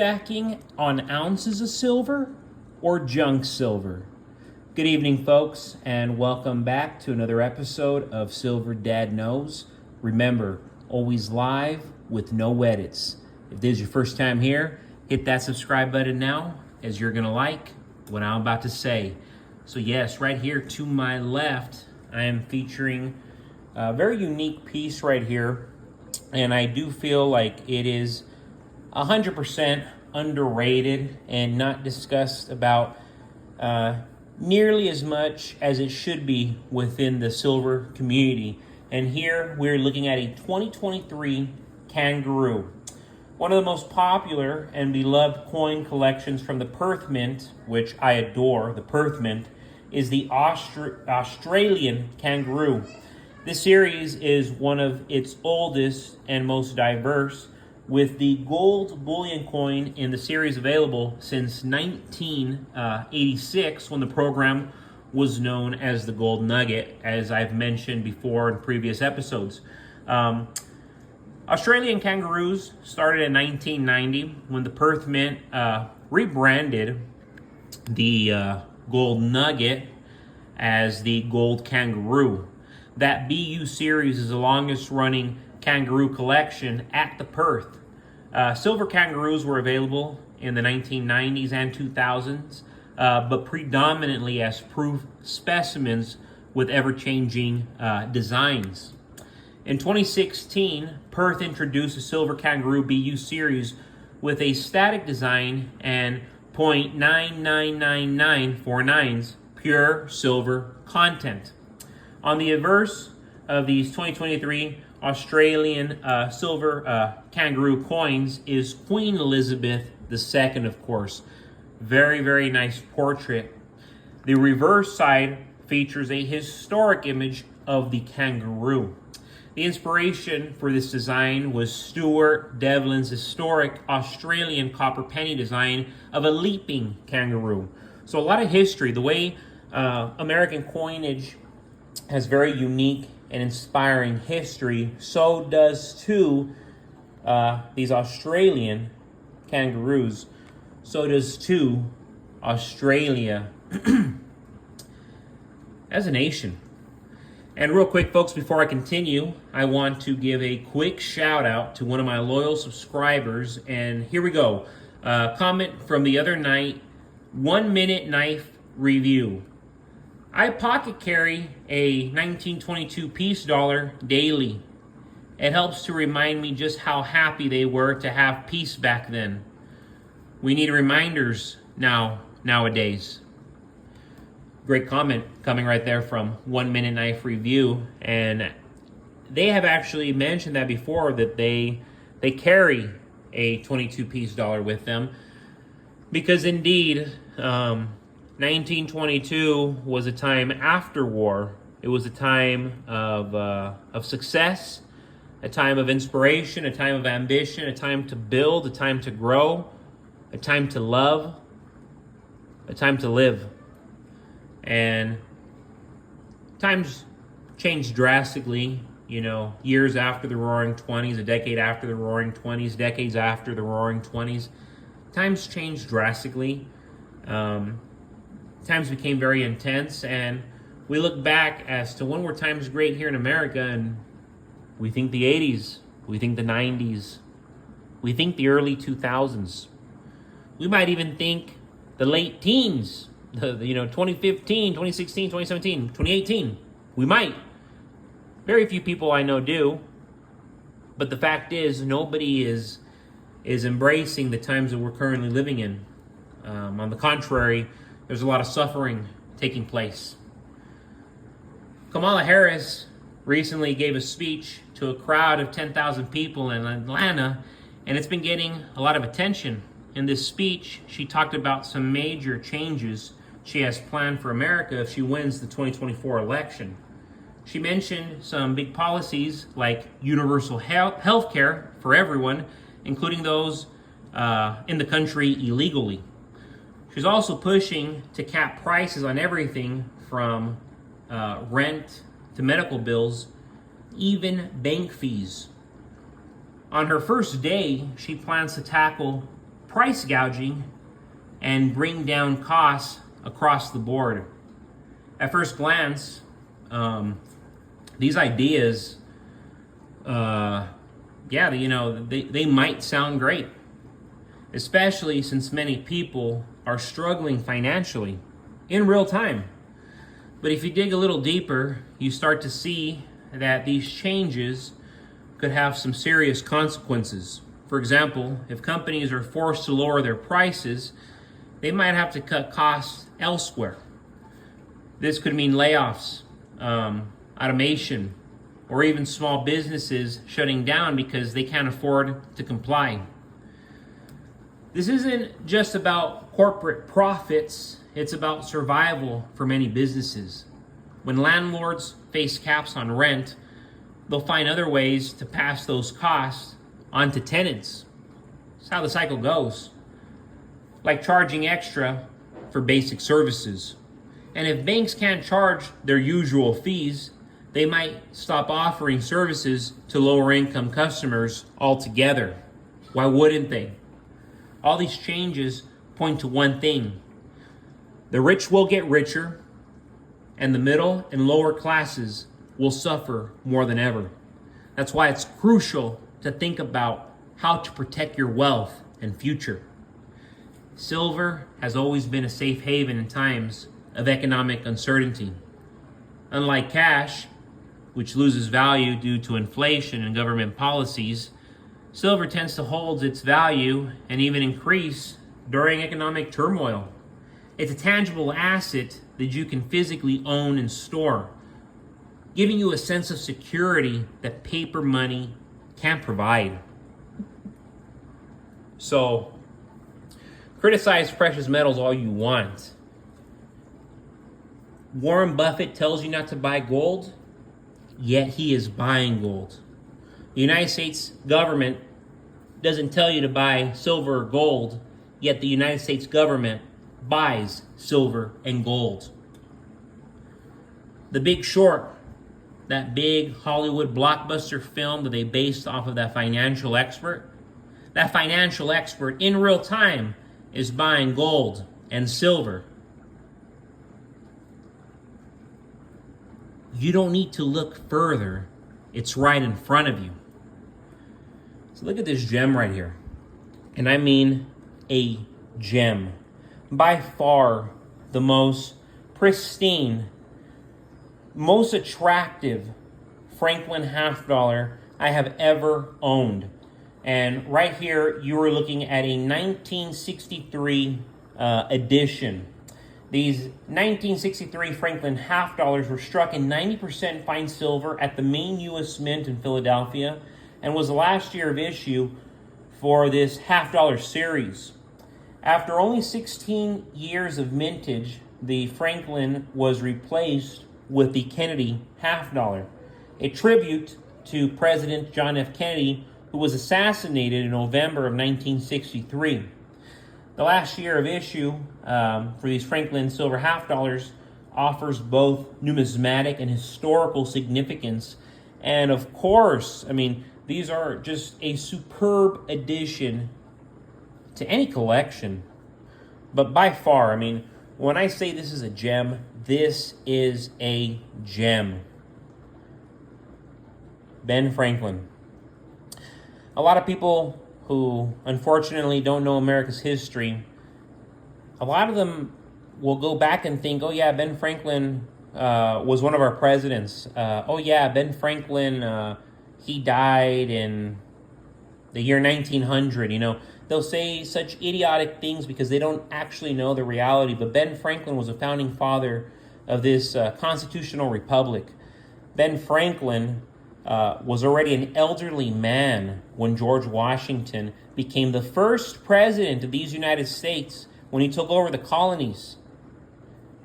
piggybacking on ounces of silver or junk silver? Good evening, folks, and welcome back to another episode of Silver Dad Knows. Remember, always live with no edits. If this is your first time here, hit that subscribe button now, as you're going to like what I'm about to say. So yes, right here to my left, I am featuring a very unique piece right here, and I do feel like it is 100% underrated and not discussed about nearly as much as it should be within the silver community. And here we're looking at a 2023 kangaroo. One of the most popular and beloved coin collections from the Perth Mint, which I adore, the Perth Mint, is the Australian kangaroo. This series is one of its oldest and most diverse, with the gold bullion coin in the series available since 1986, when the program was known as the Gold Nugget, as I've mentioned before in previous episodes. Australian kangaroos started in 1990 when the Perth Mint rebranded the Gold Nugget as the Gold Kangaroo. That BU series is the longest running kangaroo collection at the Perth. Silver kangaroos were available in the 1990s and 2000s, but predominantly as proof specimens with ever-changing designs. In 2016, Perth introduced a silver kangaroo BU series with a static design and 0.9999949s pure silver content. On the reverse of these 2023 Australian silver kangaroo coins is Queen Elizabeth II, of course. Very, very nice portrait. The reverse side features a historic image of the kangaroo. The inspiration for this design was Stuart Devlin's historic Australian copper penny design of a leaping kangaroo. So a lot of history. The way American coinage has very unique and inspiring history, so does too these Australian kangaroos. So does too Australia as a nation. And real quick, folks, before I continue, I want to give a quick shout out to one of my loyal subscribers. And here we go. Comment from the other night, 1 minute knife review. I pocket carry a 1922 peace dollar daily. It helps to remind me just how happy they were to have peace back then. We need reminders nowadays. Great comment coming right there from 1 minute knife review. And they have actually mentioned that before, that they carry a 22 piece dollar with them, because indeed 1922 was a time after war. It was a time of success, a time of inspiration, a time of ambition, a time to build, a time to grow, a time to love, a time to live. And times changed drastically, years after the Roaring 20s, a decade after the Roaring 20s, decades after the Roaring 20s. Times changed drastically. Times became very intense, and we look back as to when were times great here in America, and we think the 80s, we think the 90s, we think the early 2000s. We might even think the late teens, 2015, 2016, 2017, 2018. We might. Very few people I know do. But the fact is, nobody is embracing the times that we're currently living in. On the contrary, there's a lot of suffering taking place. Kamala Harris recently gave a speech to a crowd of 10,000 people in Atlanta, and it's been getting a lot of attention. In this speech, she talked about some major changes she has planned for America if she wins the 2024 election. She mentioned some big policies like universal health care for everyone, including those in the country illegally. She's also pushing to cap prices on everything from rent to medical bills, even bank fees. On her first day, she plans to tackle price gouging and bring down costs across the board. At first glance, these ideas, they might sound great, especially since many people are struggling financially in real time. But if you dig a little deeper, you start to see that these changes could have some serious consequences. For example, if companies are forced to lower their prices, they might have to cut costs elsewhere. This could mean layoffs, automation, or even small businesses shutting down because they can't afford to comply. This isn't just about corporate profits, it's about survival for many businesses. When landlords face caps on rent, they'll find other ways to pass those costs on to tenants. That's how the cycle goes. Like charging extra for basic services. And if banks can't charge their usual fees, they might stop offering services to lower income customers altogether. Why wouldn't they? All these changes point to one thing. The rich will get richer, and the middle and lower classes will suffer more than ever. That's why it's crucial to think about how to protect your wealth and future. Silver has always been a safe haven in times of economic uncertainty. Unlike cash, which loses value due to inflation and government policies, silver tends to hold its value and even increase during economic turmoil. It's a tangible asset that you can physically own and store, giving you a sense of security that paper money can't provide. So, criticize precious metals all you want. Warren Buffett tells you not to buy gold, yet he is buying gold. The United States government doesn't tell you to buy silver or gold, yet the United States government buys silver and gold. The Big Short, that big Hollywood blockbuster film that they based off of that financial expert in real time is buying gold and silver. You don't need to look further. It's right in front of you. So look at this gem right here. And I mean a gem. By far the most pristine, most attractive Franklin half dollar I have ever owned. And right here, you are looking at a 1963 edition. These 1963 Franklin half dollars were struck in 90% fine silver at the main U.S. Mint in Philadelphia and was the last year of issue for this half dollar series. After only 16 years of mintage, the Franklin was replaced with the Kennedy half dollar, a tribute to President John F. Kennedy, who was assassinated in November of 1963. The last year of issue for these Franklin silver half dollars offers both numismatic and historical significance. And of course, these are just a superb addition to any collection. But by far, when I say this is a gem, this is a gem. Ben Franklin. A lot of people who unfortunately don't know America's history, a lot of them will go back and think, oh yeah, Ben Franklin was one of our presidents. Ben Franklin, he died in the year 1900, They'll say such idiotic things because they don't actually know the reality. But Ben Franklin was a founding father of this constitutional republic. Ben Franklin was already an elderly man when George Washington became the first president of these United States when he took over the colonies.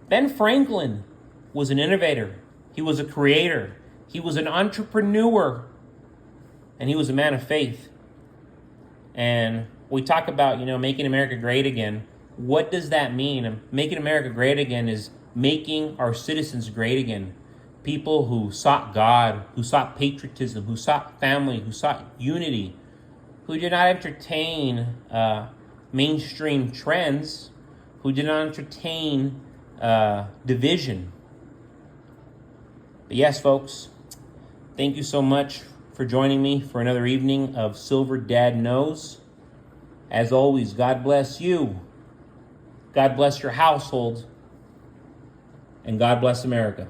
Ben Franklin was an innovator. He was a creator. He was an entrepreneur. And he was a man of faith. And we talk about, making America great again. What does that mean? Making America great again is making our citizens great again. People who sought God, who sought patriotism, who sought family, who sought unity, who did not entertain mainstream trends, who did not entertain division. But yes, folks, thank you so much for joining me for another evening of Silver Dad Knows. As always, God bless you. God bless your household. And God bless America.